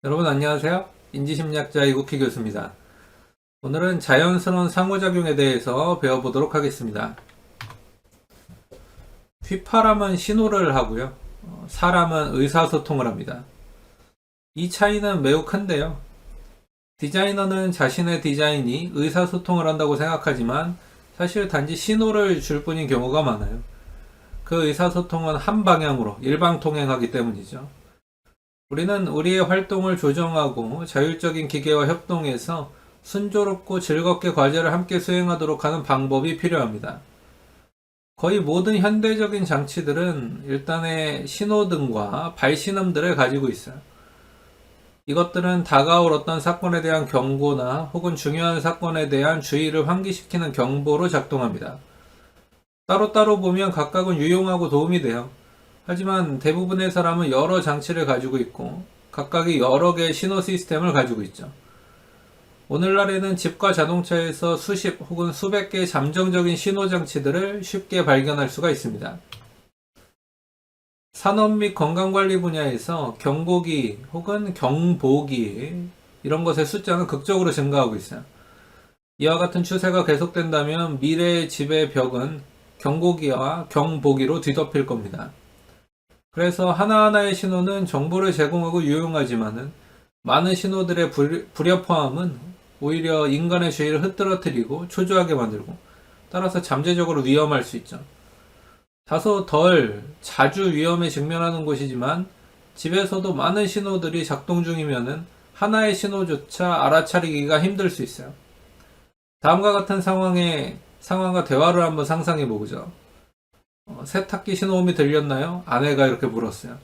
여러분 안녕하세요. 인지심리학자 이국희 교수입니다. 오늘은 자연스러운 상호작용에 대해서 배워보도록 하겠습니다. 휘파람은 신호를 하고요. 사람은 의사소통을 합니다. 이 차이는 매우 큰데요. 디자이너는 자신의 디자인이 의사소통을 한다고 생각하지만 사실 단지 신호를 줄 뿐인 경우가 많아요. 그 의사소통은 한 방향으로 일방통행하기 때문이죠. 우리는 우리의 활동을 조정하고 자율적인 기계와 협동해서 순조롭고 즐겁게 과제를 함께 수행하도록 하는 방법이 필요합니다. 거의 모든 현대적인 장치들은 일단의 신호등과 발신음들을 가지고 있어요. 이것들은 다가올 어떤 사건에 대한 경고나 혹은 중요한 사건에 대한 주의를 환기시키는 경보로 작동합니다. 따로따로 보면 각각은 유용하고 도움이 돼요. 하지만 대부분의 사람은 여러 장치를 가지고 있고 각각이 여러 개의 신호 시스템을 가지고 있죠. 오늘날에는 집과 자동차에서 수십 혹은 수백 개의 잠정적인 신호 장치들을 쉽게 발견할 수가 있습니다. 산업 및 건강관리 분야에서 경고기 혹은 경보기 이런 것의 숫자는 극적으로 증가하고 있어요. 이와 같은 추세가 계속된다면 미래의 집의 벽은 경고기와 경보기로 뒤덮일 겁니다. 그래서 하나하나의 신호는 정보를 제공하고 유용하지만은 많은 신호들의 불협화음은 오히려 인간의 주의를 흐트러뜨리고 초조하게 만들고 따라서 잠재적으로 위험할 수 있죠. 다소 덜 자주 위험에 직면하는 곳이지만 집에서도 많은 신호들이 작동 중이면은 하나의 신호조차 알아차리기가 힘들 수 있어요. 다음과 같은 상황과 대화를 한번 상상해 보죠. 세탁기 신호음이 들렸나요? 아내가 이렇게 물었어요.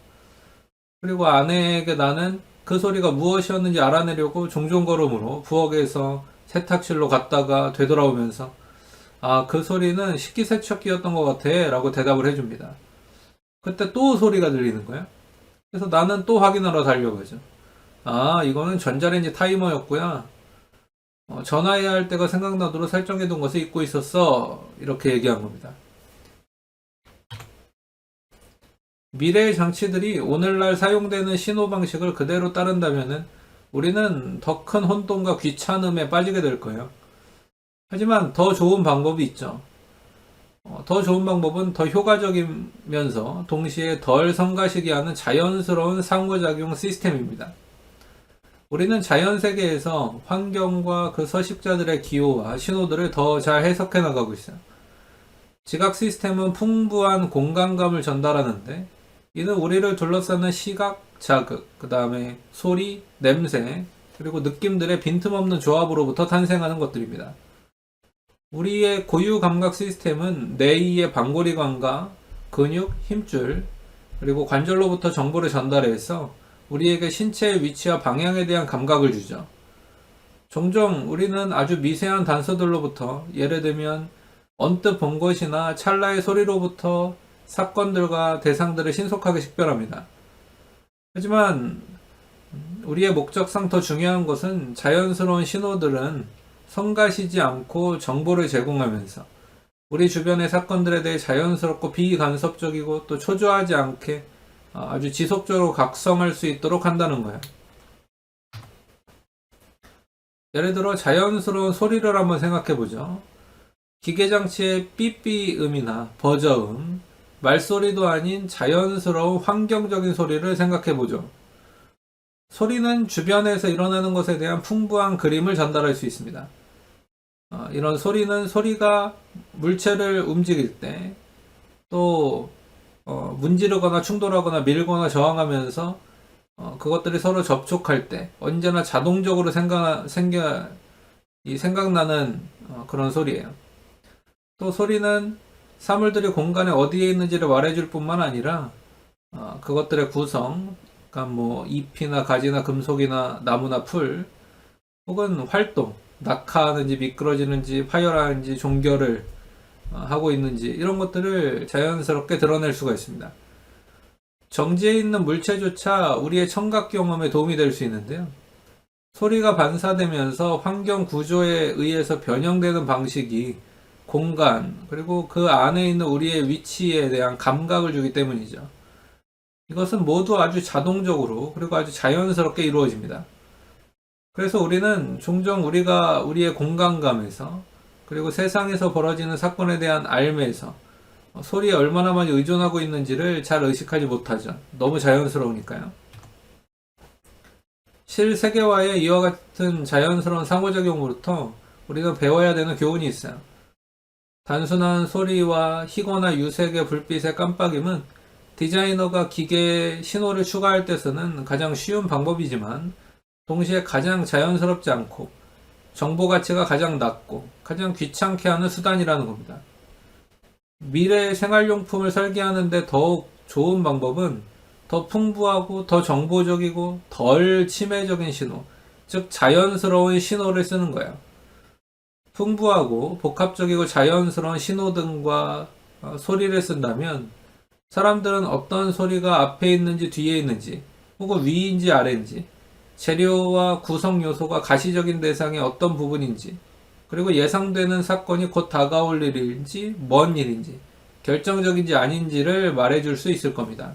그리고 아내에게 나는 그 소리가 무엇이었는지 알아내려고 종종 걸음으로 부엌에서 세탁실로 갔다가 되돌아오면서 그 소리는 식기세척기였던 것 같아 라고 대답을 해줍니다. 그때 또 소리가 들리는 거야. 그래서 나는 또 확인하러 달려가죠. 이거는 전자레인지 타이머였고요. 전화해야 할 때가 생각나도록 설정해둔 것을 잊고 있었어. 이렇게 얘기한 겁니다. 미래의 장치들이 오늘날 사용되는 신호 방식을 그대로 따른다면은 우리는 더 큰 혼돈과 귀찮음에 빠지게 될 거예요. 하지만 더 좋은 방법이 있죠. 더 좋은 방법은 더 효과적이면서 동시에 덜 성가시게 하는 자연스러운 상호작용 시스템입니다. 우리는 자연 세계에서 환경과 그 서식자들의 기호와 신호들을 더 잘 해석해 나가고 있어요. 지각 시스템은 풍부한 공간감을 전달하는데 이는 우리를 둘러싸는 시각, 자극, 그 다음에 소리, 냄새, 그리고 느낌들의 빈틈없는 조합으로부터 탄생하는 것들입니다. 우리의 고유 감각 시스템은 뇌의 방골이관과 근육, 힘줄, 그리고 관절로부터 정보를 전달해서 우리에게 신체의 위치와 방향에 대한 감각을 주죠. 종종 우리는 아주 미세한 단서들로부터 예를 들면 언뜻 본 것이나 찰나의 소리로부터 사건들과 대상들을 신속하게 식별합니다. 하지만 우리의 목적상 더 중요한 것은 자연스러운 신호들은 성가시지 않고 정보를 제공하면서 우리 주변의 사건들에 대해 자연스럽고 비간섭적이고 또 초조하지 않게 아주 지속적으로 각성할 수 있도록 한다는 거예요. 예를 들어 자연스러운 소리를 한번 생각해 보죠. 기계장치의 삐삐음이나 버저음, 말소리도 아닌 자연스러운 환경적인 소리를 생각해 보죠. 소리는 주변에서 일어나는 것에 대한 풍부한 그림을 전달할 수 있습니다. 이런 소리는 소리가 물체를 움직일 때, 또 문지르거나 충돌하거나 밀거나 저항하면서 그것들이 서로 접촉할 때 언제나 자동적으로 생각나는 그런 소리예요. 또 소리는 사물들이 공간에 어디에 있는지를 말해줄 뿐만 아니라 그것들의 구성, 그러니까 뭐 잎이나 가지나 금속이나 나무나 풀, 혹은 활동, 낙하하는지 미끄러지는지 파열하는지 종결을 하고 있는지 이런 것들을 자연스럽게 드러낼 수가 있습니다. 정지해 있는 물체조차 우리의 청각 경험에 도움이 될 수 있는데요. 소리가 반사되면서 환경 구조에 의해서 변형되는 방식이 공간, 그리고 그 안에 있는 우리의 위치에 대한 감각을 주기 때문이죠. 이것은 모두 아주 자동적으로 그리고 아주 자연스럽게 이루어집니다. 그래서 우리는 종종 우리가 우리의 공간감에서 그리고 세상에서 벌어지는 사건에 대한 알매에서 소리에 얼마나 많이 의존하고 있는지를 잘 의식하지 못하죠. 너무 자연스러우니까요. 실세계와의 이와 같은 자연스러운 상호작용으로부터 우리가 배워야 되는 교훈이 있어요. 단순한 소리와 희거나 유색의 불빛의 깜빡임은 디자이너가 기계에 신호를 추가할 때 쓰는 가장 쉬운 방법이지만 동시에 가장 자연스럽지 않고 정보 가치가 가장 낮고 가장 귀찮게 하는 수단이라는 겁니다. 미래의 생활용품을 설계하는데 더욱 좋은 방법은 더 풍부하고 더 정보적이고 덜 치매적인 신호, 즉 자연스러운 신호를 쓰는 거예요. 풍부하고 복합적이고 자연스러운 신호등과 소리를 쓴다면 사람들은 어떤 소리가 앞에 있는지 뒤에 있는지 혹은 위인지 아래인지 재료와 구성 요소가 가시적인 대상의 어떤 부분인지 그리고 예상되는 사건이 곧 다가올 일인지 먼 일인지 결정적인지 아닌지를 말해줄 수 있을 겁니다.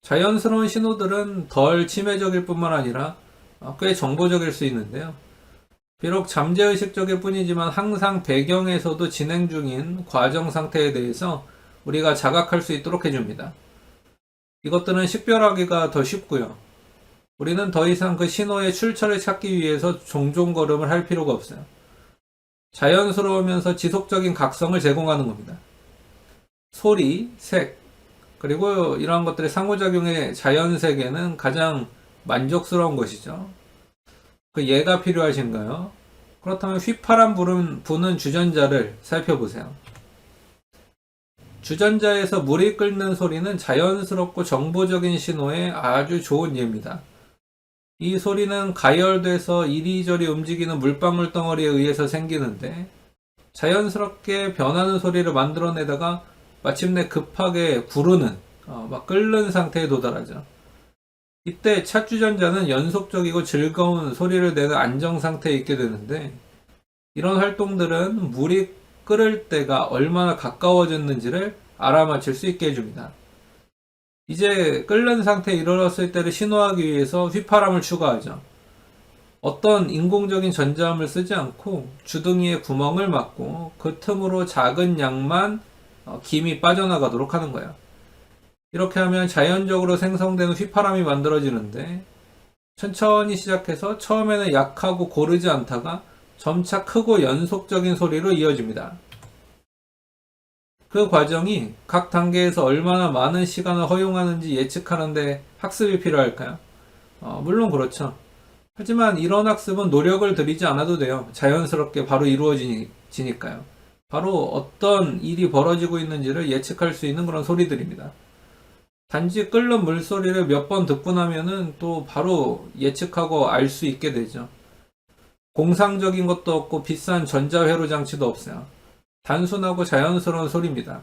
자연스러운 신호들은 덜 치매적일 뿐만 아니라 꽤 정보적일 수 있는데요. 비록 잠재의식적일 뿐이지만 항상 배경에서도 진행 중인 과정 상태에 대해서 우리가 자각할 수 있도록 해줍니다. 이것들은 식별하기가 더 쉽고요. 우리는 더 이상 그 신호의 출처를 찾기 위해서 종종 걸음을 할 필요가 없어요. 자연스러우면서 지속적인 각성을 제공하는 겁니다. 소리, 색, 그리고 이러한 것들의 상호작용의 자연세계는 가장 만족스러운 것이죠. 그 예가 필요하신가요? 그렇다면 휘파람 부는 주전자를 살펴보세요. 주전자에서 물이 끓는 소리는 자연스럽고 정보적인 신호의 아주 좋은 예입니다. 이 소리는 가열돼서 이리저리 움직이는 물방울 덩어리에 의해서 생기는데 자연스럽게 변하는 소리를 만들어내다가 마침내 급하게 구르는, 막 끓는 상태에 도달하죠. 이때 찻주전자는 연속적이고 즐거운 소리를 내는 안정 상태에 있게 되는데 이런 활동들은 물이 끓을 때가 얼마나 가까워졌는지를 알아맞힐 수 있게 해줍니다. 이제 끓는 상태에 이르렀을 때를 신호하기 위해서 휘파람을 추가하죠. 어떤 인공적인 전자음을 쓰지 않고 주둥이에 구멍을 막고 그 틈으로 작은 양만 김이 빠져나가도록 하는 거예요. 이렇게 하면 자연적으로 생성되는 휘파람이 만들어지는데 천천히 시작해서 처음에는 약하고 고르지 않다가 점차 크고 연속적인 소리로 이어집니다. 그 과정이 각 단계에서 얼마나 많은 시간을 허용하는지 예측하는데 학습이 필요할까요? 물론 그렇죠. 하지만 이런 학습은 노력을 들이지 않아도 돼요. 자연스럽게 바로 이루어지니까요. 바로 어떤 일이 벌어지고 있는지를 예측할 수 있는 그런 소리들입니다. 단지 끓는 물소리를 몇 번 듣고 나면은 또 바로 예측하고 알 수 있게 되죠. 공상적인 것도 없고 비싼 전자회로 장치도 없어요. 단순하고 자연스러운 소리입니다.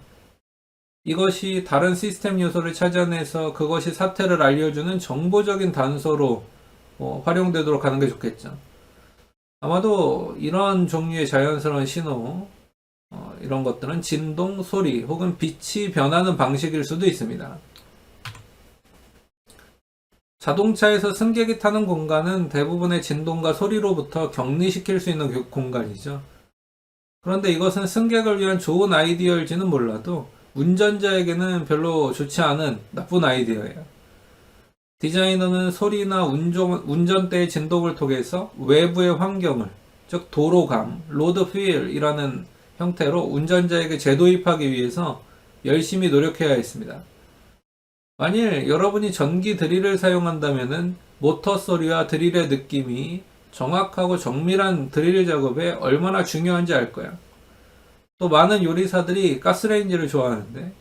이것이 다른 시스템 요소를 찾아내서 그것이 사태를 알려주는 정보적인 단서로 활용되도록 하는 게 좋겠죠. 아마도 이런 종류의 자연스러운 신호, 이런 것들은 진동, 소리 혹은 빛이 변하는 방식일 수도 있습니다. 자동차에서 승객이 타는 공간은 대부분의 진동과 소리로부터 격리시킬 수 있는 공간이죠. 그런데 이것은 승객을 위한 좋은 아이디어일지는 몰라도 운전자에게는 별로 좋지 않은 나쁜 아이디어예요. 디자이너는 소리나 운전대의 진동을 통해서 외부의 환경을, 즉 도로감, 로드 필이라는 형태로 운전자에게 재도입하기 위해서 열심히 노력해야 했습니다. 만일 여러분이 전기 드릴을 사용한다면 모터 소리와 드릴의 느낌이 정확하고 정밀한 드릴 작업에 얼마나 중요한지 알 거야. 또 많은 요리사들이 가스레인지를 좋아하는데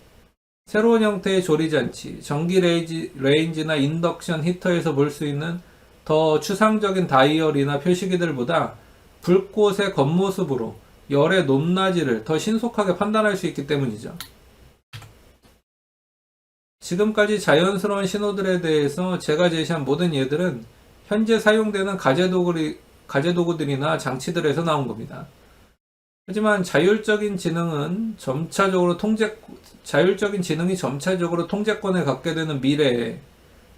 새로운 형태의 조리장치, 전기 레인지나 인덕션 히터에서 볼 수 있는 더 추상적인 다이얼이나 표시기들보다 불꽃의 겉모습으로 열의 높낮이를 더 신속하게 판단할 수 있기 때문이죠. 지금까지 자연스러운 신호들에 대해서 제가 제시한 모든 예들은 현재 사용되는 가제도구들이나 장치들에서 나온 겁니다. 하지만 자율적인 지능이 점차적으로 통제권을 갖게 되는 미래에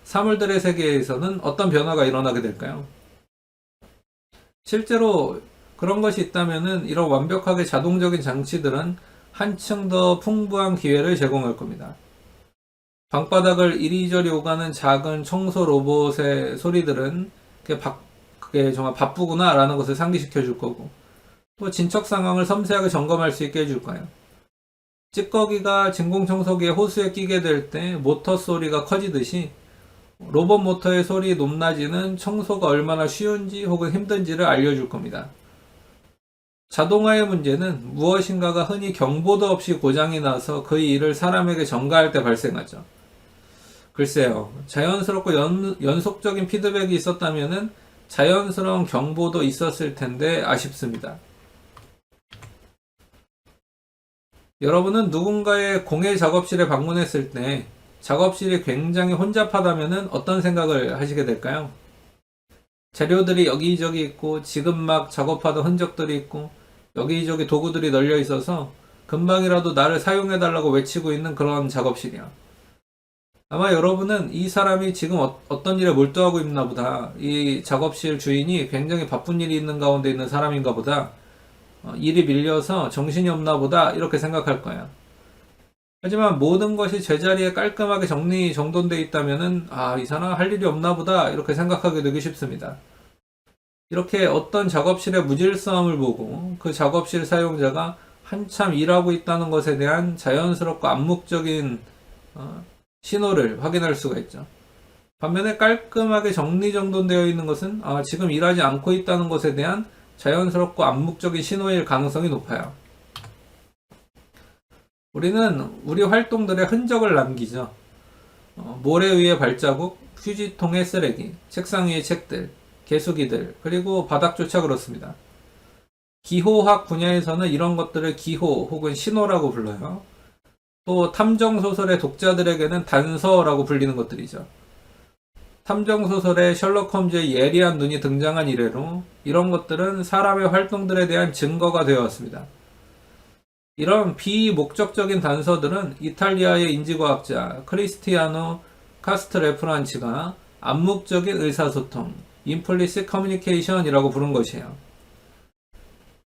사물들의 세계에서는 어떤 변화가 일어나게 될까요? 실제로 그런 것이 있다면은 이런 완벽하게 자동적인 장치들은 한층 더 풍부한 기회를 제공할 겁니다. 방바닥을 이리저리 오가는 작은 청소 로봇의 소리들은 그게 정말 바쁘구나 라는 것을 상기시켜 줄 거고, 또 진척 상황을 섬세하게 점검할 수 있게 해줄 거예요. 찌꺼기가 진공청소기의 호스에 끼게 될 때 모터 소리가 커지듯이 로봇 모터의 소리 높낮이는 청소가 얼마나 쉬운지 혹은 힘든지를 알려줄 겁니다. 자동화의 문제는 무엇인가가 흔히 경보도 없이 고장이 나서 그 일을 사람에게 전가할 때 발생하죠. 글쎄요, 자연스럽고 연속적인 피드백이 있었다면은 자연스러운 경보도 있었을 텐데 아쉽습니다. 여러분은 누군가의 공예 작업실에 방문했을 때 작업실이 굉장히 혼잡하다면은 어떤 생각을 하시게 될까요? 재료들이 여기저기 있고 지금 막 작업하던 흔적들이 있고 여기저기 도구들이 널려 있어서 금방이라도 나를 사용해달라고 외치고 있는 그런 작업실이야. 아마 여러분은 이 사람이 지금 어떤 일에 몰두하고 있나 보다. 이 작업실 주인이 굉장히 바쁜 일이 있는 가운데 있는 사람인가 보다. 일이 밀려서 정신이 없나 보다. 이렇게 생각할 거야. 하지만 모든 것이 제자리에 깔끔하게 정돈되어 있다면은, 이 사람 할 일이 없나 보다. 이렇게 생각하게 되기 쉽습니다. 이렇게 어떤 작업실의 무질서함을 보고 그 작업실 사용자가 한참 일하고 있다는 것에 대한 자연스럽고 암묵적인 신호를 확인할 수가 있죠. 반면에 깔끔하게 정리정돈되어 있는 것은 지금 일하지 않고 있다는 것에 대한 자연스럽고 암묵적인 신호일 가능성이 높아요. 우리는 우리 활동들의 흔적을 남기죠. 모래 위의 발자국, 휴지통의 쓰레기, 책상 위의 책들, 개수기들, 그리고 바닥조차 그렇습니다. 기호학 분야에서는 이런 것들을 기호 혹은 신호라고 불러요. 또 탐정소설의 독자들에게는 단서라고 불리는 것들이죠. 탐정소설에 셜록 홈즈의 예리한 눈이 등장한 이래로 이런 것들은 사람의 활동들에 대한 증거가 되어왔습니다. 이런 비목적적인 단서들은 이탈리아의 인지과학자 크리스티아노 카스트레프란치가 암묵적인 의사소통, implicit communication이라고 부른 것이에요.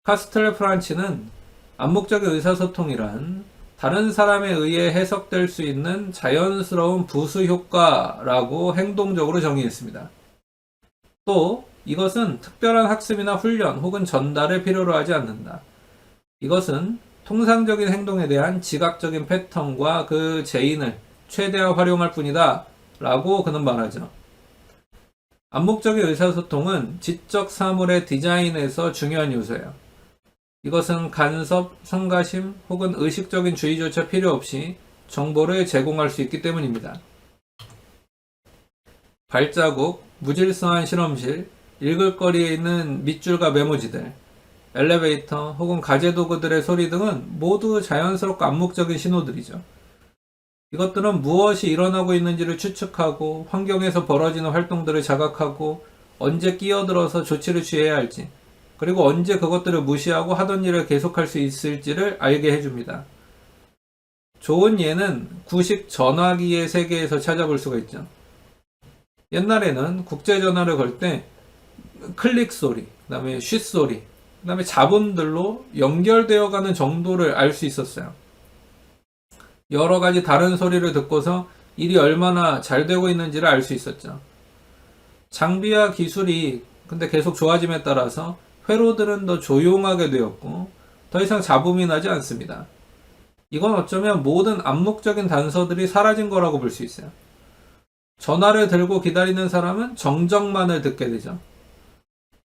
카스트레프란치는 암묵적인 의사소통이란 다른 사람에 의해 해석될 수 있는 자연스러운 부수 효과라고 행동적으로 정의했습니다. 또 이것은 특별한 학습이나 훈련 혹은 전달을 필요로 하지 않는다. 이것은 통상적인 행동에 대한 지각적인 패턴과 그 재인을 최대한 활용할 뿐이다 라고 그는 말하죠. 암묵적인 의사소통은 지적 사물의 디자인에서 중요한 요소예요. 이것은 간섭, 성가심 혹은 의식적인 주의조차 필요 없이 정보를 제공할 수 있기 때문입니다. 발자국, 무질서한 실험실, 읽을 거리에 있는 밑줄과 메모지들, 엘리베이터 혹은 가재도구들의 소리 등은 모두 자연스럽고 암묵적인 신호들이죠. 이것들은 무엇이 일어나고 있는지를 추측하고 환경에서 벌어지는 활동들을 자각하고 언제 끼어들어서 조치를 취해야 할지, 그리고 언제 그것들을 무시하고 하던 일을 계속할 수 있을지를 알게 해줍니다. 좋은 예는 구식 전화기의 세계에서 찾아볼 수가 있죠. 옛날에는 국제전화를 걸 때 클릭 소리, 그 다음에 쉿 소리, 그 다음에 잡음들로 연결되어 가는 정도를 알 수 있었어요. 여러 가지 다른 소리를 듣고서 일이 얼마나 잘 되고 있는지를 알 수 있었죠. 장비와 기술이 근데 계속 좋아짐에 따라서 회로들은 더 조용하게 되었고 더 이상 잡음이 나지 않습니다. 이건 어쩌면 모든 암묵적인 단서들이 사라진 거라고 볼 수 있어요. 전화를 들고 기다리는 사람은 정적만을 듣게 되죠.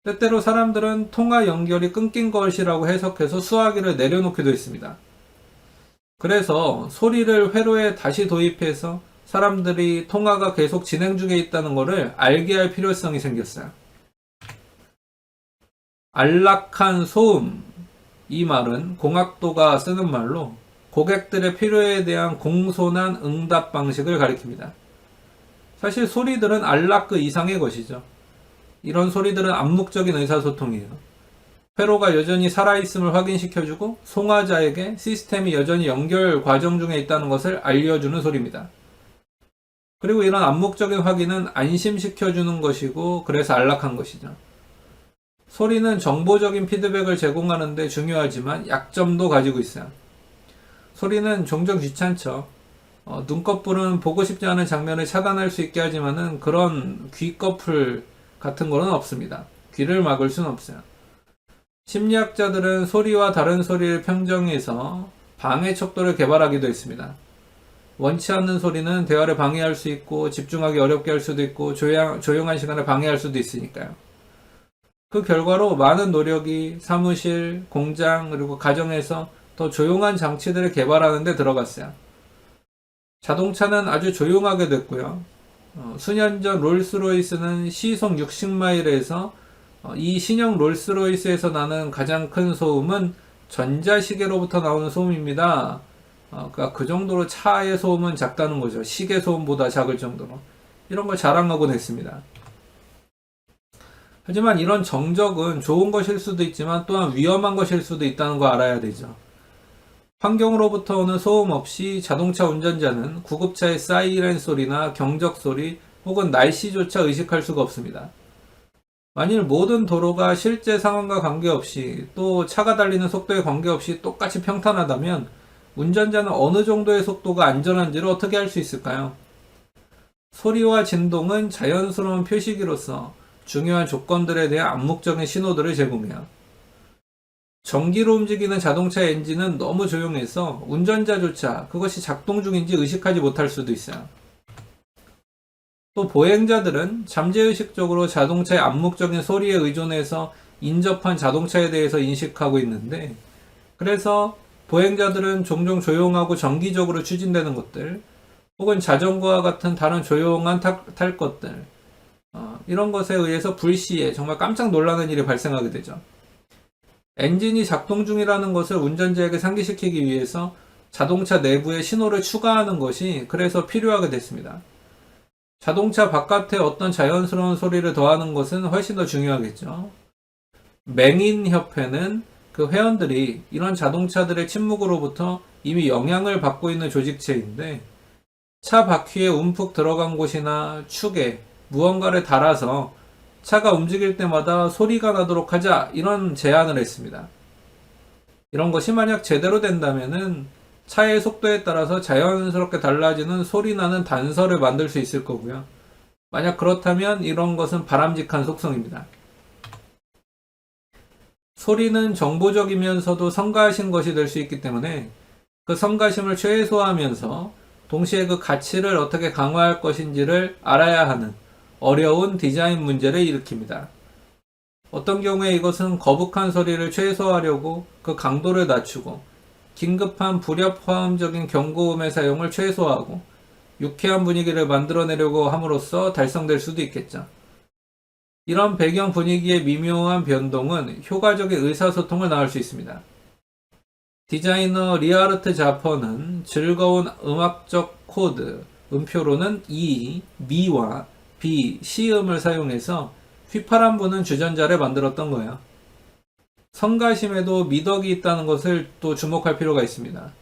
때때로 사람들은 통화 연결이 끊긴 것이라고 해석해서 수화기를 내려놓기도 했습니다. 그래서 소리를 회로에 다시 도입해서 사람들이 통화가 계속 진행 중에 있다는 것을 알게 할 필요성이 생겼어요. 안락한 소음, 이 말은 공학도가 쓰는 말로 고객들의 필요에 대한 공손한 응답 방식을 가리킵니다. 사실 소리들은 안락 그 이상의 것이죠. 이런 소리들은 암묵적인 의사소통이에요. 회로가 여전히 살아있음을 확인시켜주고 송화자에게 시스템이 여전히 연결 과정 중에 있다는 것을 알려주는 소리입니다. 그리고 이런 암묵적인 확인은 안심시켜주는 것이고 그래서 안락한 것이죠. 소리는 정보적인 피드백을 제공하는데 중요하지만 약점도 가지고 있어요. 소리는 종종 귀찮죠. 눈꺼풀은 보고 싶지 않은 장면을 차단할 수 있게 하지만은 그런 귀꺼풀 같은 거는 없습니다. 귀를 막을 수는 없어요. 심리학자들은 소리와 다른 소리를 평정해서 방해 척도를 개발하기도 했습니다. 원치 않는 소리는 대화를 방해할 수 있고 집중하기 어렵게 할 수도 있고 조용한 시간을 방해할 수도 있으니까요. 그 결과로 많은 노력이 사무실, 공장, 그리고 가정에서 더 조용한 장치들을 개발하는 데 들어갔어요. 자동차는 아주 조용하게 됐고요. 수년 전 롤스로이스는 시속 60마일에서 이 신형 롤스로이스에서 나는 가장 큰 소음은 전자시계로부터 나오는 소음입니다. 그러니까 그 정도로 차의 소음은 작다는 거죠. 시계 소음보다 작을 정도로. 이런 걸 자랑하곤 했습니다. 하지만 이런 정적은 좋은 것일 수도 있지만 또한 위험한 것일 수도 있다는 거 알아야 되죠. 환경으로부터 오는 소음 없이 자동차 운전자는 구급차의 사이렌 소리나 경적 소리 혹은 날씨조차 의식할 수가 없습니다. 만일 모든 도로가 실제 상황과 관계없이 또 차가 달리는 속도에 관계없이 똑같이 평탄하다면 운전자는 어느 정도의 속도가 안전한지를 어떻게 알 수 있을까요? 소리와 진동은 자연스러운 표시기로서 중요한 조건들에 대한 암묵적인 신호들을 제공해요. 전기로 움직이는 자동차 엔진은 너무 조용해서 운전자조차 그것이 작동 중인지 의식하지 못할 수도 있어요. 또 보행자들은 잠재의식적으로 자동차의 암묵적인 소리에 의존해서 인접한 자동차에 대해서 인식하고 있는데, 그래서 보행자들은 종종 조용하고 정기적으로 추진되는 것들, 혹은 자전거와 같은 다른 조용한 탈 것들, 이런 것에 의해서 불시에 정말 깜짝 놀라는 일이 발생하게 되죠. 엔진이 작동 중이라는 것을 운전자에게 상기시키기 위해서 자동차 내부에 신호를 추가하는 것이 그래서 필요하게 됐습니다. 자동차 바깥에 어떤 자연스러운 소리를 더하는 것은 훨씬 더 중요하겠죠. 맹인협회는 그 회원들이 이런 자동차들의 침묵으로부터 이미 영향을 받고 있는 조직체인데, 차 바퀴에 움푹 들어간 곳이나 축에 무언가를 달아서 차가 움직일 때마다 소리가 나도록 하자, 이런 제안을 했습니다. 이런 것이 만약 제대로 된다면은 차의 속도에 따라서 자연스럽게 달라지는 소리 나는 단서를 만들 수 있을 거고요. 만약 그렇다면 이런 것은 바람직한 속성입니다. 소리는 정보적이면서도 성가신 것이 될 수 있기 때문에 그 성가심을 최소화하면서 동시에 그 가치를 어떻게 강화할 것인지를 알아야 하는 어려운 디자인 문제를 일으킵니다. 어떤 경우에 이것은 거북한 소리를 최소화하려고 그 강도를 낮추고 긴급한 불협화음적인 경고음의 사용을 최소화하고 유쾌한 분위기를 만들어내려고 함으로써 달성될 수도 있겠죠. 이런 배경 분위기의 미묘한 변동은 효과적인 의사소통을 낳을 수 있습니다. 디자이너 리하르트 자퍼는 즐거운 음악적 코드, 음표로는 E, 미와 B, C음을 사용해서 휘파람 부는 주전자를 만들었던 거예요. 성가심에도 미덕이 있다는 것을 또 주목할 필요가 있습니다.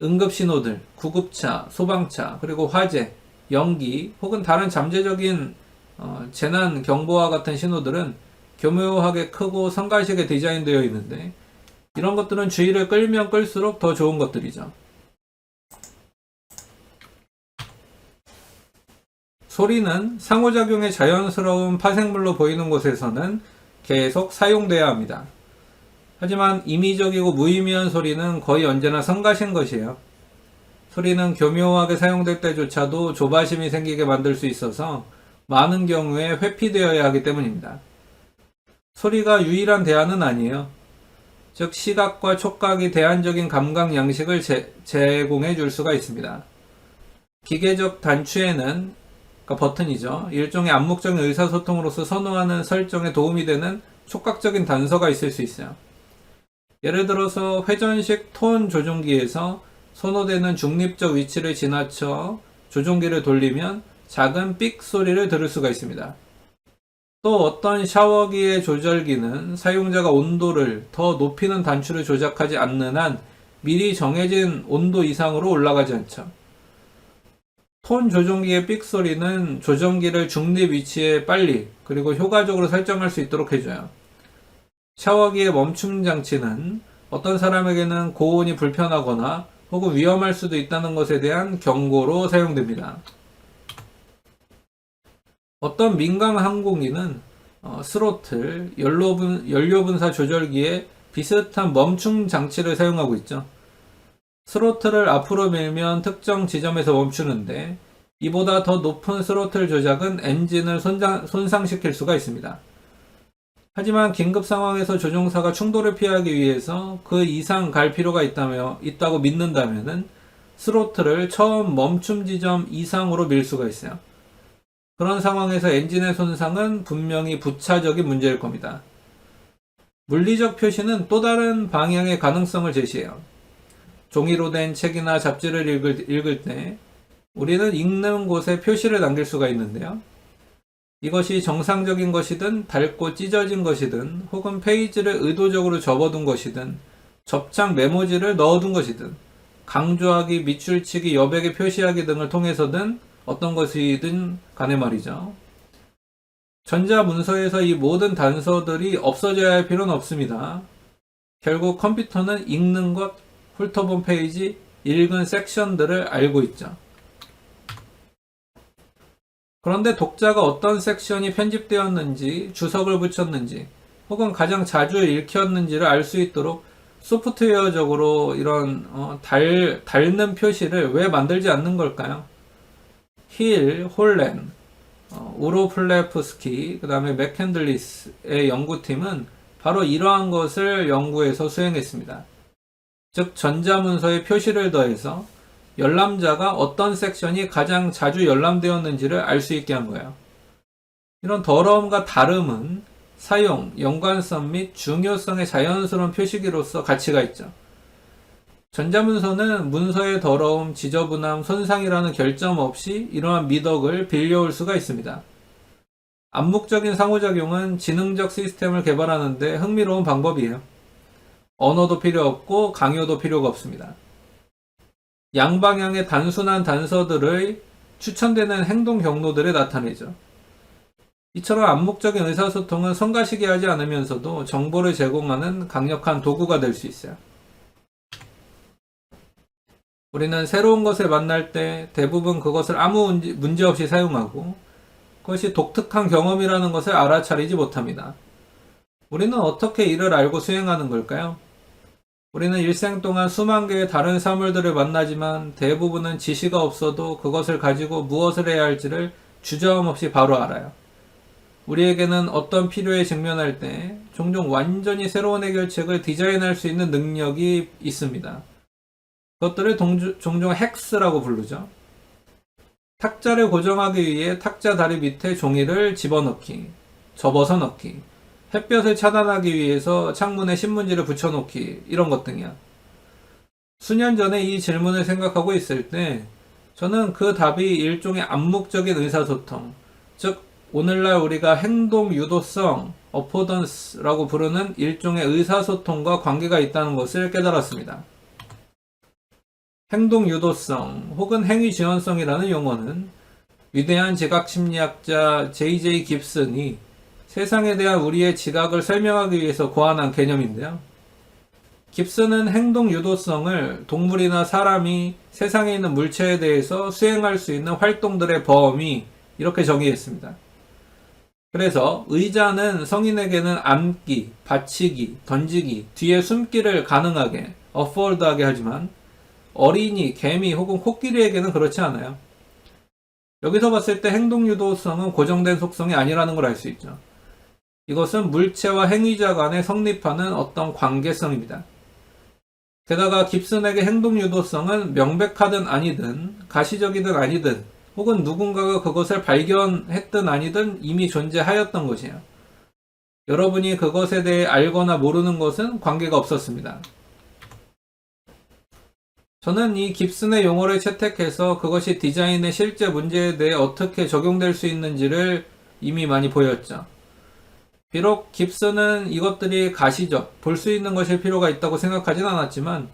응급신호들, 구급차, 소방차, 그리고 화재, 연기 혹은 다른 잠재적인 재난 경보와 같은 신호들은 교묘하게 크고 성가시게 디자인되어 있는데, 이런 것들은 주의를 끌면 끌수록 더 좋은 것들이죠. 소리는 상호작용의 자연스러운 파생물로 보이는 곳에서는 계속 사용돼야 합니다. 하지만 임의적이고 무의미한 소리는 거의 언제나 성가신 것이에요. 소리는 교묘하게 사용될 때조차도 조바심이 생기게 만들 수 있어서 많은 경우에 회피되어야 하기 때문입니다. 소리가 유일한 대안은 아니에요. 즉 시각과 촉각이 대안적인 감각 양식을 제공해 줄 수가 있습니다. 기계적 단추에는, 그러니까 버튼이죠, 일종의 암묵적인 의사소통으로서 선호하는 설정에 도움이 되는 촉각적인 단서가 있을 수 있어요. 예를 들어서 회전식 톤 조종기에서 선호되는 중립적 위치를 지나쳐 조종기를 돌리면 작은 삑 소리를 들을 수가 있습니다. 또 어떤 샤워기의 조절기는 사용자가 온도를 더 높이는 단추를 조작하지 않는 한 미리 정해진 온도 이상으로 올라가지 않죠. 톤 조정기의 삑 소리는 조정기를 중립 위치에 빨리 그리고 효과적으로 설정할 수 있도록 해줘요. 샤워기의 멈춤 장치는 어떤 사람에게는 고온이 불편하거나 혹은 위험할 수도 있다는 것에 대한 경고로 사용됩니다. 어떤 민간 항공기는 스로틀, 연료분사 조절기에 비슷한 멈춤 장치를 사용하고 있죠. 스로틀을 앞으로 밀면 특정 지점에서 멈추는데 이보다 더 높은 스로틀 조작은 엔진을 손상시킬 수가 있습니다. 하지만 긴급 상황에서 조종사가 충돌을 피하기 위해서 그 이상 갈 필요가 있다고 믿는다면은 스로틀을 처음 멈춤 지점 이상으로 밀 수가 있어요. 그런 상황에서 엔진의 손상은 분명히 부차적인 문제일 겁니다. 물리적 표시는 또 다른 방향의 가능성을 제시해요. 종이로 된 책이나 잡지를 읽을 때 우리는 읽는 곳에 표시를 남길 수가 있는데요. 이것이 정상적인 것이든 닳고 찢어진 것이든 혹은 페이지를 의도적으로 접어둔 것이든 접착 메모지를 넣어둔 것이든 강조하기, 밑줄치기, 여백에 표시하기 등을 통해서든 어떤 것이든 간에 말이죠. 전자문서에서 이 모든 단서들이 없어져야 할 필요는 없습니다. 결국 컴퓨터는 읽는 것, 훑어본 페이지, 읽은 섹션들을 알고 있죠. 그런데 독자가 어떤 섹션이 편집되었는지, 주석을 붙였는지, 혹은 가장 자주 읽혔는지를 알 수 있도록 소프트웨어적으로 이런 닳는 표시를 왜 만들지 않는 걸까요? 힐, 홀렌, 우로플레프스키, 그 다음에 맥캔들리스의 연구팀은 바로 이러한 것을 연구해서 수행했습니다. 즉 전자문서에 표시를 더해서 열람자가 어떤 섹션이 가장 자주 열람되었는지를 알 수 있게 한 거예요. 이런 더러움과 다름은 사용, 연관성 및 중요성의 자연스러운 표시기로서 가치가 있죠. 전자문서는 문서의 더러움, 지저분함, 손상이라는 결점 없이 이러한 미덕을 빌려올 수가 있습니다. 암묵적인 상호작용은 지능적 시스템을 개발하는 데 흥미로운 방법이에요. 언어도 필요 없고 강요도 필요가 없습니다. 양방향의 단순한 단서들의 추천되는 행동 경로들을 나타내죠. 이처럼 암묵적인 의사소통은 성가시게 하지 않으면서도 정보를 제공하는 강력한 도구가 될 수 있어요. 우리는 새로운 것을 만날 때 대부분 그것을 아무 문제 없이 사용하고 그것이 독특한 경험이라는 것을 알아차리지 못합니다. 우리는 어떻게 이를 알고 수행하는 걸까요? 우리는 일생 동안 수만 개의 다른 사물들을 만나지만 대부분은 지시가 없어도 그것을 가지고 무엇을 해야 할지를 주저함없이 바로 알아요. 우리에게는 어떤 필요에 직면할 때 종종 완전히 새로운 해결책을 디자인할 수 있는 능력이 있습니다. 그것들을 종종 핵스라고 부르죠. 탁자를 고정하기 위해 탁자 다리 밑에 종이를 집어넣기, 접어서 넣기, 햇볕을 차단하기 위해서 창문에 신문지를 붙여놓기, 이런 것 등이야. 수년 전에 이 질문을 생각하고 있을 때 저는 그 답이 일종의 암묵적인 의사소통, 즉 오늘날 우리가 행동 유도성, 어포던스라고 부르는 일종의 의사소통과 관계가 있다는 것을 깨달았습니다. 행동 유도성 혹은 행위 지원성이라는 용어는 위대한 지각 심리학자 J.J. 깁슨이 세상에 대한 우리의 지각을 설명하기 위해서 고안한 개념인데요. 깁슨은 행동 유도성을 동물이나 사람이 세상에 있는 물체에 대해서 수행할 수 있는 활동들의 범위, 이렇게 정의했습니다. 그래서 의자는 성인에게는 앉기, 받치기, 던지기, 뒤에 숨기를 가능하게, 어포드하게 하지만 어린이, 개미 혹은 코끼리에게는 그렇지 않아요. 여기서 봤을 때 행동 유도성은 고정된 속성이 아니라는 걸 알 수 있죠. 이것은 물체와 행위자 간에 성립하는 어떤 관계성입니다. 게다가 깁슨에게 행동 유도성은 명백하든 아니든, 가시적이든 아니든, 혹은 누군가가 그것을 발견했든 아니든 이미 존재하였던 것이에요. 여러분이 그것에 대해 알거나 모르는 것은 관계가 없었습니다. 저는 이 깁슨의 용어를 채택해서 그것이 디자인의 실제 문제에 대해 어떻게 적용될 수 있는지를 이미 많이 보였죠. 비록 깁스는 이것들이 가시적, 볼 수 있는 것일 필요가 있다고 생각하진 않았지만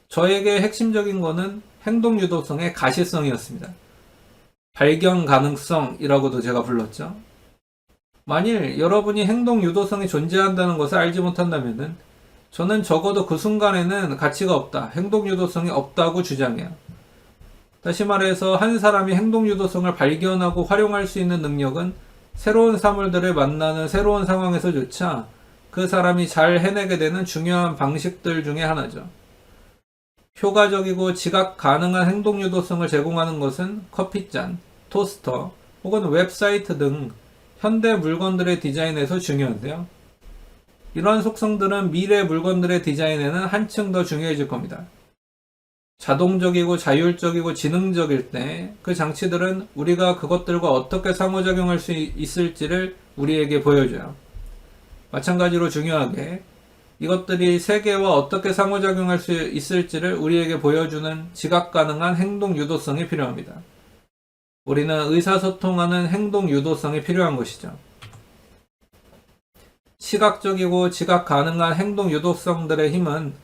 저에게 핵심적인 것은 행동 유도성의 가시성이었습니다. 발견 가능성이라고도 제가 불렀죠. 만일 여러분이 행동 유도성이 존재한다는 것을 알지 못한다면 저는 적어도 그 순간에는 가치가 없다, 행동 유도성이 없다고 주장해요. 다시 말해서 한 사람이 행동 유도성을 발견하고 활용할 수 있는 능력은 새로운 사물들을 만나는 새로운 상황에서조차 그 사람이 잘 해내게 되는 중요한 방식들 중에 하나죠. 효과적이고 지각 가능한 행동 유도성을 제공하는 것은 커피잔, 토스터, 혹은 웹사이트 등 현대 물건들의 디자인에서 중요한데요. 이러한 속성들은 미래 물건들의 디자인에는 한층 더 중요해질 겁니다. 자동적이고 자율적이고 지능적일 때 그 장치들은 우리가 그것들과 어떻게 상호작용할 수 있을지를 우리에게 보여줘요. 마찬가지로 중요하게 이것들이 세계와 어떻게 상호작용할 수 있을지를 우리에게 보여주는 지각 가능한 행동 유도성이 필요합니다. 우리는 의사소통하는 행동 유도성이 필요한 것이죠. 시각적이고 지각 가능한 행동 유도성들의 힘은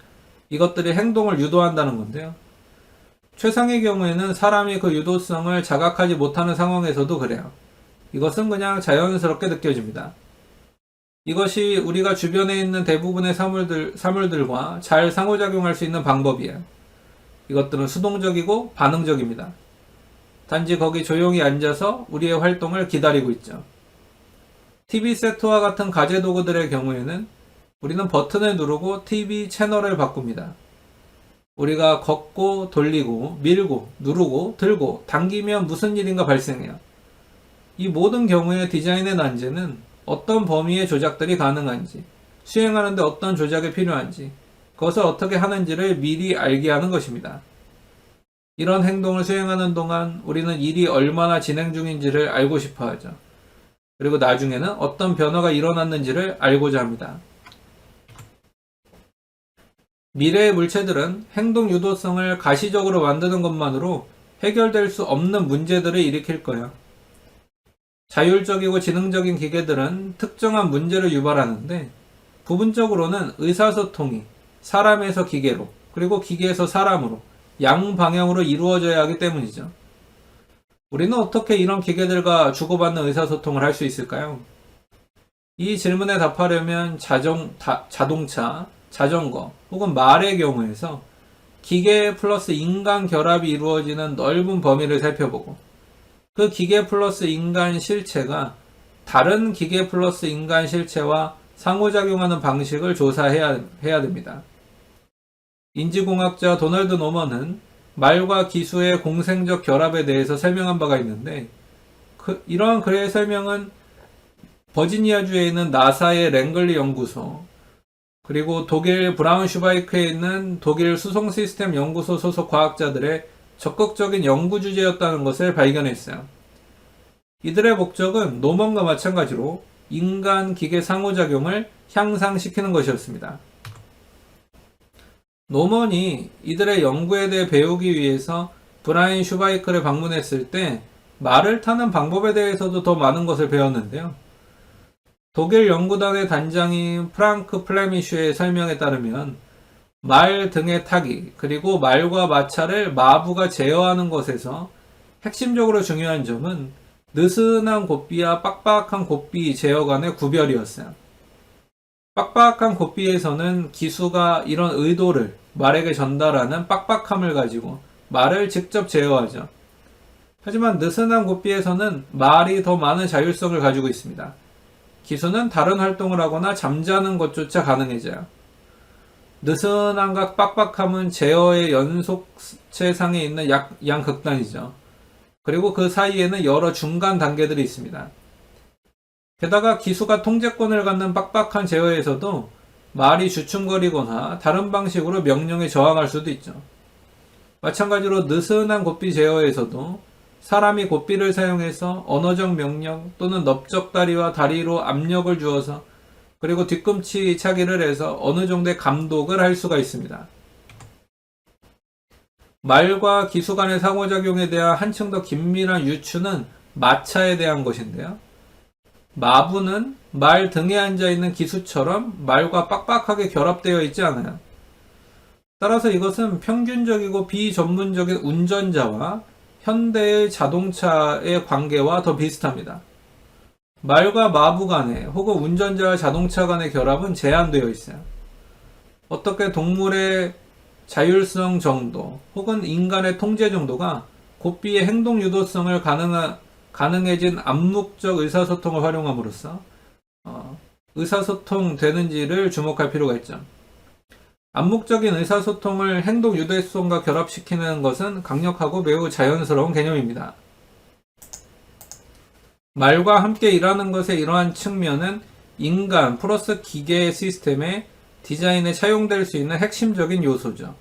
이것들이 행동을 유도한다는 건데요. 최상의 경우에는 사람이 그 유도성을 자각하지 못하는 상황에서도 그래요. 이것은 그냥 자연스럽게 느껴집니다. 이것이 우리가 주변에 있는 대부분의 사물들과 잘 상호작용할 수 있는 방법이에요. 이것들은 수동적이고 반응적입니다. 단지 거기 조용히 앉아서 우리의 활동을 기다리고 있죠. TV 세트와 같은 가제 도구들의 경우에는 우리는 버튼을 누르고 TV 채널을 바꿉니다. 우리가 걷고 돌리고 밀고 누르고 들고 당기면 무슨 일인가 발생해요. 이 모든 경우의 디자인의 난제는 어떤 범위의 조작들이 가능한지, 수행하는데 어떤 조작이 필요한지, 그것을 어떻게 하는지를 미리 알게 하는 것입니다. 이런 행동을 수행하는 동안 우리는 일이 얼마나 진행 중인지를 알고 싶어 하죠. 그리고 나중에는 어떤 변화가 일어났는지를 알고자 합니다. 미래의 물체들은 행동 유도성을 가시적으로 만드는 것만으로 해결될 수 없는 문제들을 일으킬 거예요. 자율적이고 지능적인 기계들은 특정한 문제를 유발하는데 부분적으로는 의사소통이 사람에서 기계로 그리고 기계에서 사람으로 양방향으로 이루어져야 하기 때문이죠. 우리는 어떻게 이런 기계들과 주고받는 의사소통을 할 수 있을까요? 이 질문에 답하려면 자동차, 자전거 혹은 말의 경우에서 기계 플러스 인간 결합이 이루어지는 넓은 범위를 살펴보고 그 기계 플러스 인간 실체가 다른 기계 플러스 인간 실체와 상호작용하는 방식을 조사해야 됩니다. 인지공학자 도널드 노먼은 말과 기수의 공생적 결합에 대해서 설명한 바가 있는데 이러한 그의 설명은 버지니아주에 있는 나사의 랭글리 연구소 그리고 독일 브라운슈바이크에 있는 독일 수송 시스템 연구소 소속 과학자들의 적극적인 연구 주제였다는 것을 발견했어요. 이들의 목적은 노먼과 마찬가지로 인간-기계 상호작용을 향상시키는 것이었습니다. 노먼이 이들의 연구에 대해 배우기 위해서 브라인 슈바이크를 방문했을 때 말을 타는 방법에 대해서도 더 많은 것을 배웠는데요. 독일 연구단의 단장인 프랑크 플레미슈의 설명에 따르면 말 등에 타기 그리고 말과 마찰을 마부가 제어하는 것에서 핵심적으로 중요한 점은 느슨한 고삐와 빡빡한 고삐 제어 간의 구별이었어요. 빡빡한 고삐에서는 기수가 이런 의도를 말에게 전달하는 빡빡함을 가지고 말을 직접 제어하죠. 하지만 느슨한 고삐에서는 말이 더 많은 자율성을 가지고 있습니다. 기수는 다른 활동을 하거나 잠자는 것조차 가능해져요. 느슨함과 빡빡함은 제어의 연속체상에 있는 양극단이죠. 그리고 그 사이에는 여러 중간 단계들이 있습니다. 게다가 기수가 통제권을 갖는 빡빡한 제어에서도 말이 주춤거리거나 다른 방식으로 명령에 저항할 수도 있죠. 마찬가지로 느슨한 고삐 제어에서도 사람이 고삐를 사용해서 언어적 명령 또는 넓적다리와 다리로 압력을 주어서 그리고 뒤꿈치 차기를 해서 어느 정도의 감독을 할 수가 있습니다. 말과 기수 간의 상호작용에 대한 한층 더 긴밀한 유추는 마차에 대한 것인데요. 마부는 말 등에 앉아있는 기수처럼 말과 빡빡하게 결합되어 있지 않아요. 따라서 이것은 평균적이고 비전문적인 운전자와 현대의 자동차의 관계와 더 비슷합니다. 말과 마부 간의 혹은 운전자와 자동차 간의 결합은 제한되어 있어요. 어떻게 동물의 자율성 정도 혹은 인간의 통제 정도가 고삐의 행동 유도성을 가능해진 암묵적 의사소통을 활용함으로써 의사소통 되는지를 주목할 필요가 있죠. 암묵적인 의사소통을 행동 유도성과 결합시키는 것은 강력하고 매우 자연스러운 개념입니다. 말과 함께 일하는 것의 이러한 측면은 인간 플러스 기계 시스템의 디자인에 차용될 수 있는 핵심적인 요소죠.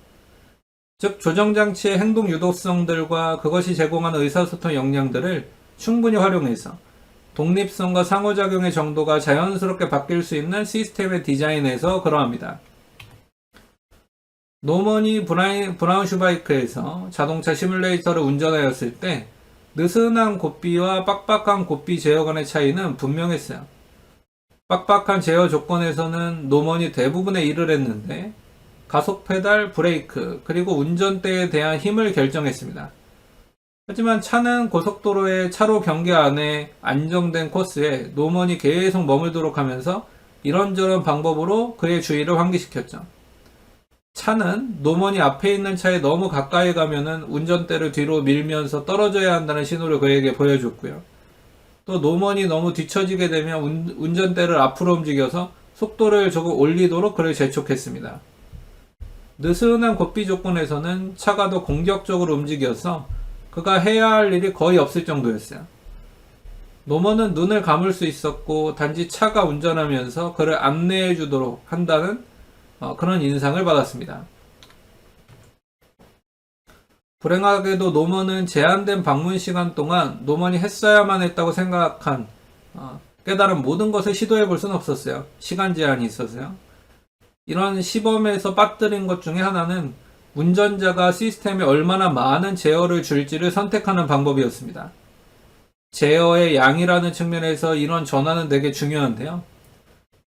즉, 조정장치의 행동 유도성들과 그것이 제공하는 의사소통 역량들을 충분히 활용해서 독립성과 상호작용의 정도가 자연스럽게 바뀔 수 있는 시스템의 디자인에서 그러합니다. 노먼이 브라운슈바이크에서 자동차 시뮬레이터를 운전하였을 때 느슨한 고삐와 빡빡한 고삐 제어 간의 차이는 분명했어요. 빡빡한 제어 조건에서는 노먼이 대부분의 일을 했는데 가속 페달, 브레이크, 그리고 운전대에 대한 힘을 결정했습니다. 하지만 차는 고속도로의 차로 경계 안에 안정된 코스에 노먼이 계속 머물도록 하면서 이런저런 방법으로 그의 주의를 환기시켰죠. 차는 노먼이 앞에 있는 차에 너무 가까이 가면은 운전대를 뒤로 밀면서 떨어져야 한다는 신호를 그에게 보여줬고요. 또 노먼이 너무 뒤처지게 되면 운전대를 앞으로 움직여서 속도를 조금 올리도록 그를 재촉했습니다. 느슨한 고삐 조건에서는 차가 더 공격적으로 움직여서 그가 해야 할 일이 거의 없을 정도였어요. 노먼은 눈을 감을 수 있었고 단지 차가 운전하면서 그를 안내해 주도록 한다는 그런 인상을 받았습니다. 불행하게도 노먼은 제한된 방문 시간 동안 노먼이 했어야만 했다고 생각한 깨달은 모든 것을 시도해 볼 수는 없었어요. 시간 제한이 있어서요. 이런 시범에서 빠뜨린 것 중에 하나는 운전자가 시스템에 얼마나 많은 제어를 줄지를 선택하는 방법이었습니다. 제어의 양이라는 측면에서 이런 전환은 되게 중요한데요.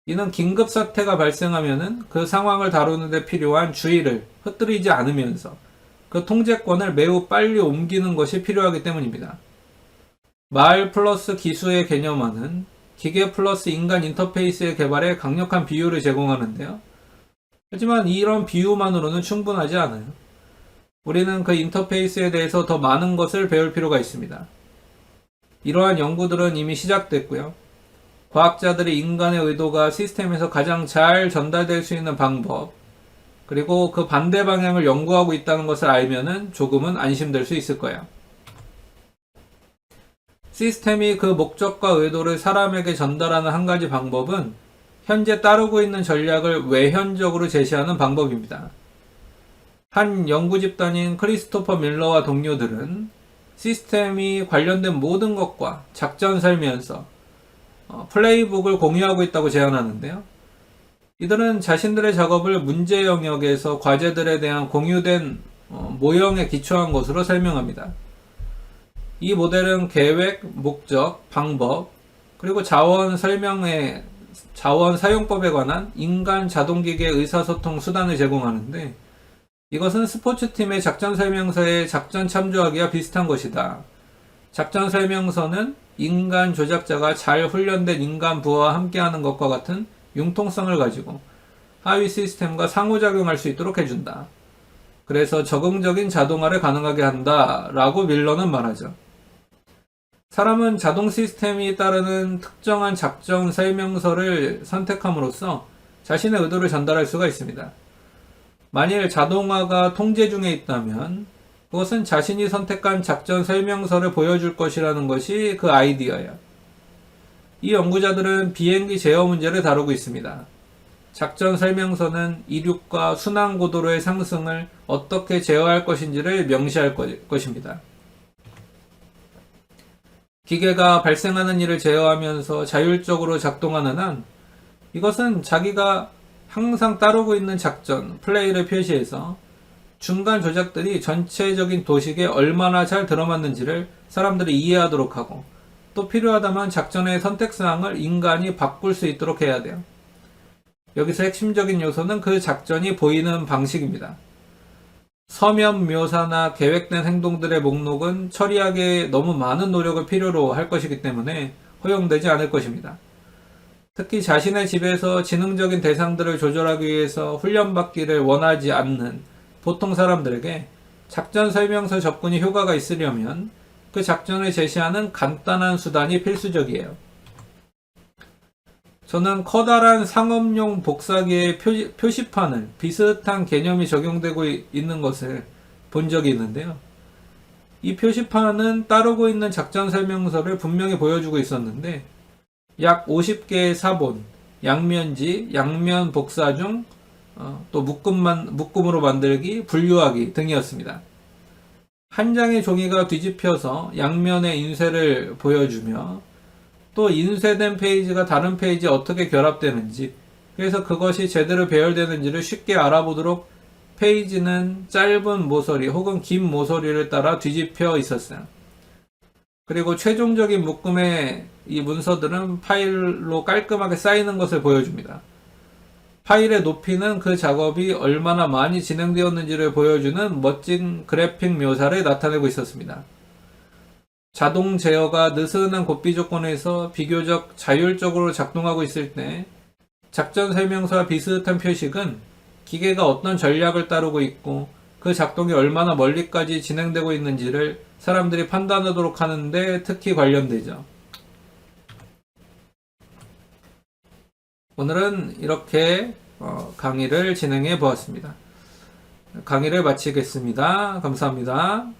이는 긴급 사태가 발생하면은 그 상황을 다루는 데 필요한 주의를 흩뜨리지 않으면서 그 통제권을 매우 빨리 옮기는 것이 필요하기 때문입니다. 말 플러스 기수의 개념화는 기계 플러스 인간 인터페이스의 개발에 강력한 비유를 제공하는데요. 하지만 이런 비유만으로는 충분하지 않아요. 우리는 그 인터페이스에 대해서 더 많은 것을 배울 필요가 있습니다. 이러한 연구들은 이미 시작됐고요. 과학자들이 인간의 의도가 시스템에서 가장 잘 전달될 수 있는 방법, 그리고 그 반대 방향을 연구하고 있다는 것을 알면은 조금은 안심될 수 있을 거예요. 시스템이 그 목적과 의도를 사람에게 전달하는 한 가지 방법은 현재 따르고 있는 전략을 외현적으로 제시하는 방법입니다. 한 연구 집단인 크리스토퍼 밀러와 동료들은 시스템이 관련된 모든 것과 작전 설명서, 플레이북을 공유하고 있다고 제안하는데요. 이들은 자신들의 작업을 문제 영역에서 과제들에 대한 공유된 모형에 기초한 것으로 설명합니다. 이 모델은 계획, 목적, 방법, 그리고 자원 사용법에 관한 인간 자동기계 의사소통 수단을 제공하는데, 이것은 스포츠팀의 작전 설명서의 작전 참조하기와 비슷한 것이다. 작전 설명서는 인간 조작자가 잘 훈련된 인간 부하와 함께하는 것과 같은 융통성을 가지고 하위 시스템과 상호작용할 수 있도록 해준다. 그래서 적응적인 자동화를 가능하게 한다 라고 밀러는 말하죠. 사람은 자동 시스템이 따르는 특정한 작전 설명서를 선택함으로써 자신의 의도를 전달할 수가 있습니다. 만일 자동화가 통제 중에 있다면 그것은 자신이 선택한 작전 설명서를 보여줄 것이라는 것이 그 아이디어예요. 이 연구자들은 비행기 제어 문제를 다루고 있습니다. 작전 설명서는 이륙과 순항 고도로의 상승을 어떻게 제어할 것인지를 명시할 것입니다. 기계가 발생하는 일을 제어하면서 자율적으로 작동하는 한 이것은 자기가 항상 따르고 있는 작전, 플레이를 표시해서 중간 조작들이 전체적인 도식에 얼마나 잘 들어맞는지를 사람들이 이해하도록 하고 또 필요하다면 작전의 선택사항을 인간이 바꿀 수 있도록 해야 돼요. 여기서 핵심적인 요소는 그 작전이 보이는 방식입니다. 서면 묘사나 계획된 행동들의 목록은 처리하기에 너무 많은 노력을 필요로 할 것이기 때문에 허용되지 않을 것입니다. 특히 자신의 집에서 지능적인 대상들을 조절하기 위해서 훈련받기를 원하지 않는 보통 사람들에게 작전 설명서 접근이 효과가 있으려면 그 작전을 제시하는 간단한 수단이 필수적이에요. 저는 커다란 상업용 복사기의 표시판을 비슷한 개념이 적용되고 있는 것을 본 적이 있는데요. 이 표시판은 따르고 있는 작전 설명서를 분명히 보여주고 있었는데 약 50개의 사본, 양면지, 양면 복사 중 또 묶음으로 만들기, 분류하기 등이었습니다. 한 장의 종이가 뒤집혀서 양면의 인쇄를 보여주며 또 인쇄된 페이지가 다른 페이지에 어떻게 결합되는지, 그래서 그것이 제대로 배열되는지를 쉽게 알아보도록 페이지는 짧은 모서리 혹은 긴 모서리를 따라 뒤집혀 있었어요. 그리고 최종적인 묶음의 이 문서들은 파일로 깔끔하게 쌓이는 것을 보여줍니다. 파일의 높이는 그 작업이 얼마나 많이 진행되었는지를 보여주는 멋진 그래픽 묘사를 나타내고 있었습니다. 자동 제어가 느슨한 고삐 조건에서 비교적 자율적으로 작동하고 있을 때 작전 설명서와 비슷한 표식은 기계가 어떤 전략을 따르고 있고 그 작동이 얼마나 멀리까지 진행되고 있는지를 사람들이 판단하도록 하는데 특히 관련되죠. 오늘은 이렇게 강의를 진행해 보았습니다. 강의를 마치겠습니다. 감사합니다.